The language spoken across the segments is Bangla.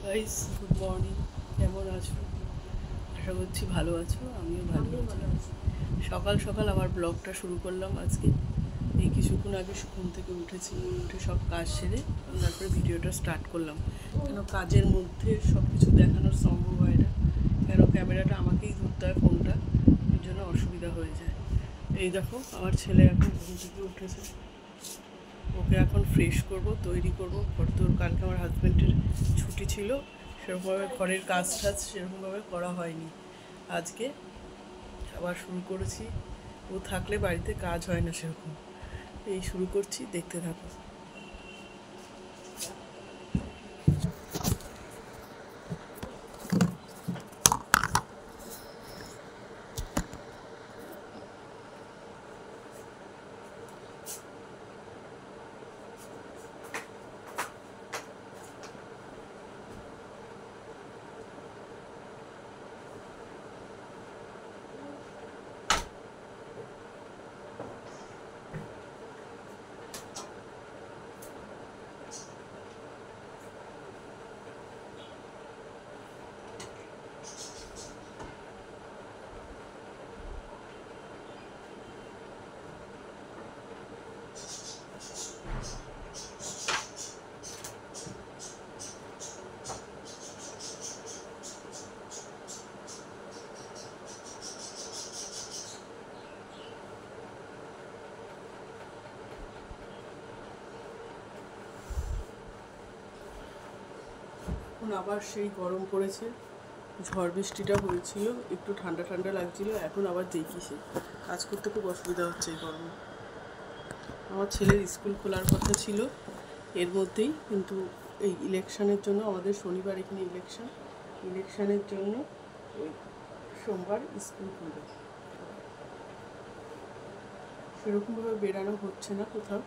Guys, good morning. কেমন আছো? আশা করছি ভালো আছো। আমিও ভালো আছি। সকাল সকাল আমার ব্লগটা শুরু করলাম আজকে। এই কিছুক্ষণ আগে ঘুম থেকে উঠেছি, উঠে সব কাজ সেরে তারপরে ভিডিওটা স্টার্ট করলাম। কেন কাজের মধ্যে সব কিছু দেখানোর সম্ভব হয় না, কেন ক্যামেরাটা আমাকেই ধরতে হয় ফোনটা, এর জন্য অসুবিধা হয়ে যায়। এই দেখো, আমার ছেলে এখন ঘুম থেকে উঠেছে, ওকে এখন ফ্রেশ করব, তৈরি করবো। তোর কালকে আমার হাজব্যান্ডের ছুটি ছিল, সেরকমভাবে ঘরের কাজ টাজ সেরকমভাবে করা হয়নি। আজকে আবার শুরু করেছি। ও থাকলে বাড়িতে কাজ হয় না সেরকম। এই শুরু করছি, দেখতে থাকো। এখন আবার সেই গরম পড়েছে। ঝড় বৃষ্টিটা হয়েছিল, একটু ঠান্ডা ঠান্ডা লাগছিল। এখন আবার দেখি সে কাজ করতে খুব অসুবিধা হচ্ছে এই গরমে। আমার ছেলের স্কুল খোলার কথা ছিল এর মধ্যেই, কিন্তু এই ইলেকশানের জন্য, আমাদের শনিবার এখানে ইলেকশানের জন্য ওই সোমবার স্কুল খুলবে। সেরকমভাবে বেরানো হচ্ছে না কোথাও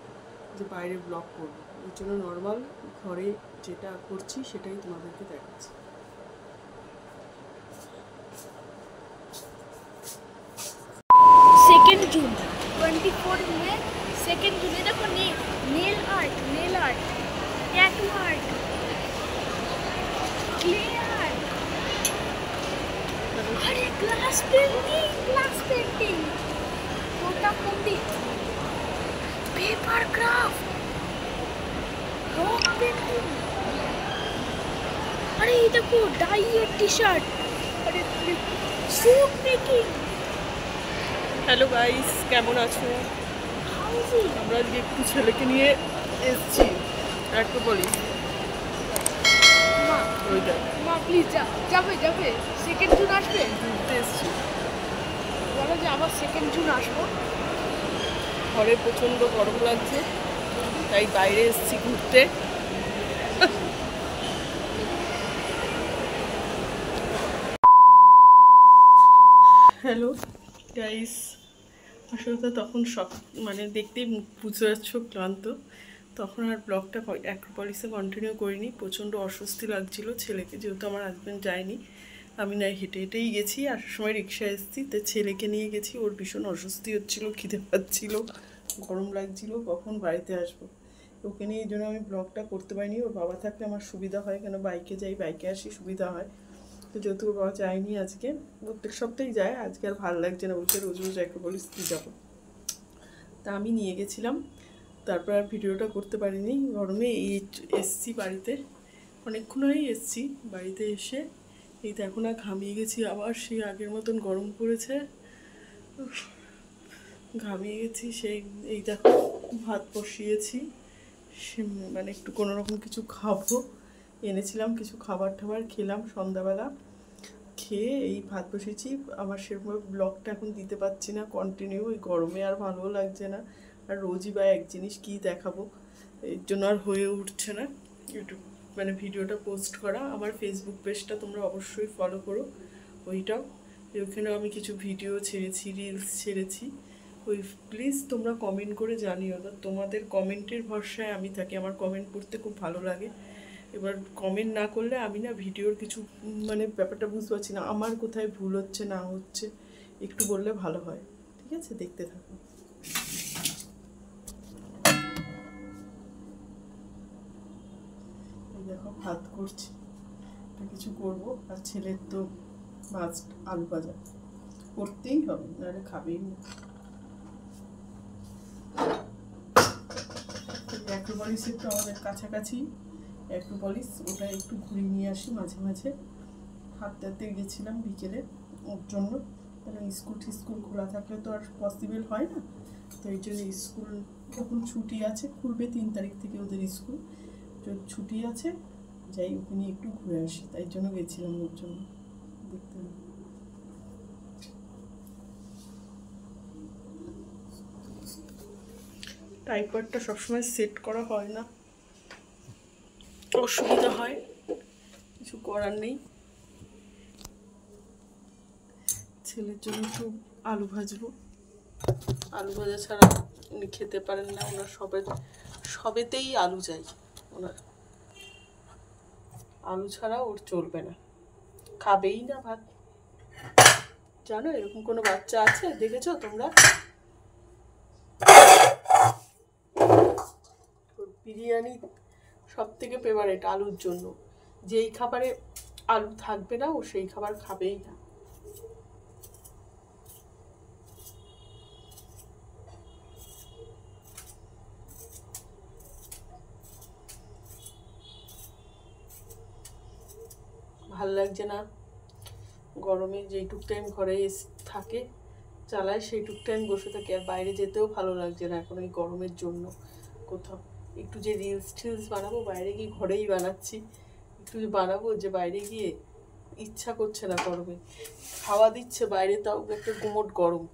যে বাইরে ব্লগ করবো, এর জন্য নর্মাল ঘরে যেটা করছি সেটাই তোমাদেরকে দেখাচ্ছি। सेकेंड जून 24 में सेकेंड जून देखो nail art tattoo art clay art अरे ग्लास पेंटिंग फोटा copy paper craft rock painting अरे ये देखो डाई टी शर्ट अरे सूट मेकिंग। হ্যালো গাইস, কেমন আছো? আমরা আজকে একটু ছেলেকে নিয়ে এসেছি অ্যাক্রোপলিস। মা প্লিজ যাবে সেকেন্ড জুন আসবে, ঘুরতে এসেছি। বলো যে আবার সেকেন্ড জুন আসবো। ঘরে প্রচণ্ড গরম লাগছে, তাই বাইরে এসেছি ঘুরতে। হ্যালো গাইস, আসলে তো তখন সব দেখতেই বুঝতে পারছো ক্লান্ত, তখন আর ব্লগটা অ্যাক্রোপলিসে কন্টিনিউ করিনি। প্রচণ্ড অস্বস্তি লাগছিল ছেলেকে, যেহেতু আমার হাজব্যান্ড যায়নি, আমি না হেঁটে হেঁটেই গেছি। আসার সময় রিক্সায় এসেছি, তো ছেলেকে নিয়ে গেছি। ওর ভীষণ অস্বস্তি হচ্ছিল, খিদে পাচ্ছিল, গরম লাগছিল, কখন বাড়িতে আসবো। ওকে নিয়ে এই জন্য আমি ব্লগটা করতে পারিনি। ওর বাবা থাকলে আমার সুবিধা হয়, কেন বাইকে যাই, বাইকে আসি, সুবিধা হয়। তো যেহেতু ওর বাবা যায়নি, আজকে প্রত্যেক সপ্তাহেই যায়, আজকে আর ভালো লাগছে না, বলছে রোজ রোজ অ্যাক্রোপলিস দিয়ে যাবো। তা আমি নিয়ে গেছিলাম, তারপর আর ভিডিওটা করতে পারিনি। গরমে এই এসছি বাড়িতে, অনেকক্ষণ হয়েই এসছি। বাড়িতে এসে এই তো এখন আর ঘামিয়ে গেছি, আবার সেই আগের মতন গরম পড়েছে, ঘামিয়ে গেছি সেই। এই দেখো, ভাত বসিয়েছি, একটু কোনোরকম কিছু খাবো, এনেছিলাম কিছু খাবার টাবার, খেলাম সন্ধ্যাবেলা, খেয়ে এই ভাত বসেছি। আমার সেরকম ব্লগটা এখন দিতে পারছি না কন্টিনিউ, ওই গরমে আর ভালো লাগছে না, আর রোজই বা এক জিনিস কী দেখাবো, এর জন্য আর হয়ে উঠছে না ইউটিউব ভিডিওটা পোস্ট করা। আমার ফেসবুক পেজটা তোমরা অবশ্যই ফলো করো, ওইটাও, ওইখানেও আমি কিছু ভিডিও ছেড়েছি, রিলস ছেড়েছি। ওই প্লিজ তোমরা কমেন্ট করে জানিও, না তোমাদের কমেন্টের ভরসায় আমি থাকি, আমার কমেন্ট পড়তে খুব ভালো লাগে। এবার কমেন্ট না করলে আমি না ভিডিওর কিছু ব্যাপারটা বুঝতে পারছি না, আমার কোথায় ভুল হচ্ছে না হচ্ছে, একটু বললে ভালো হয়। ঠিক আছে, দেখতে থাকো। দেখো ভাত করছি, একটা কিছু করব। আর ছেলের তো মাস্ট আলু ভাজা করতেই হবে, নাহলে খাবেই না। অ্যাক্রোপলিস একটু আমাদের কাছাকাছি, অ্যাক্রোপলিস ওটা একটু ঘুরিয়ে নিয়ে আসি মাঝে মাঝে। হাঁটতে গেছিলাম বিকেলে ওর জন্য, কারণ স্কুল খোলা থাকলে তো আর পসিবল হয় না। তো এই জন্য স্কুল যখন ছুটি আছে, খুলবে 3 তারিখ থেকে ওদের স্কুল, যদি ছুটি আছে যাই ওখানে একটু ঘুরে আসি, তাই জন্য গেছিলাম ওর জন্য দেখতে। টাইপারটা সবসময় সেট করা হয় না, অসুবিধা হয়, কিছু করার নেই। ছেলের জন্য একটু আলু ভাজবো। আলু ভাজা ছাড়া উনি খেতে পারেন না, ওনার সবেতেই আলু চাই ওনার। আলু ছাড়া ওর চলবে না, খাবেই না ভাত। জানো এরকম কোনো বাচ্চা আছে, দেখেছো তোমরা? বিরিয়ানি সব থেকে ফেভারিট আলুর জন্য, যেই খাবারে আলু থাকবে না ও সেই খাবার খাবেই না। ভাল লাগছে না গরমে, যেইটুক টাইম ঘরে থাকে চালায় সেইটুক টাইম বসে থাকে, আর বাইরে যেতেও ভালো লাগছে না এখন এই গরমের জন্য। কোথাও একটু যে রিলস বানাবো বাইরে গিয়ে, ঘরেই বানাচ্ছি, একটু যে বানাবো যে বাইরে গিয়ে ইচ্ছা করছে না গরমে। হাওয়া দিচ্ছে বাইরে, তাও একটা গুমোট গরম।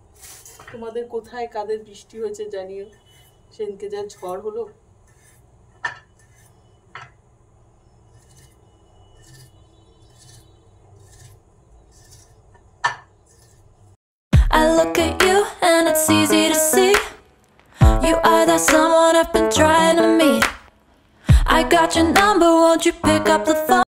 তোমাদের কোথায় কাদের বৃষ্টি হয়েছে জানিও, সেদিনকে যা ঝড় হলো। I look at you and it's easy to see you are that someone I've been trying to meet. I got your number, won't you pick up the phone?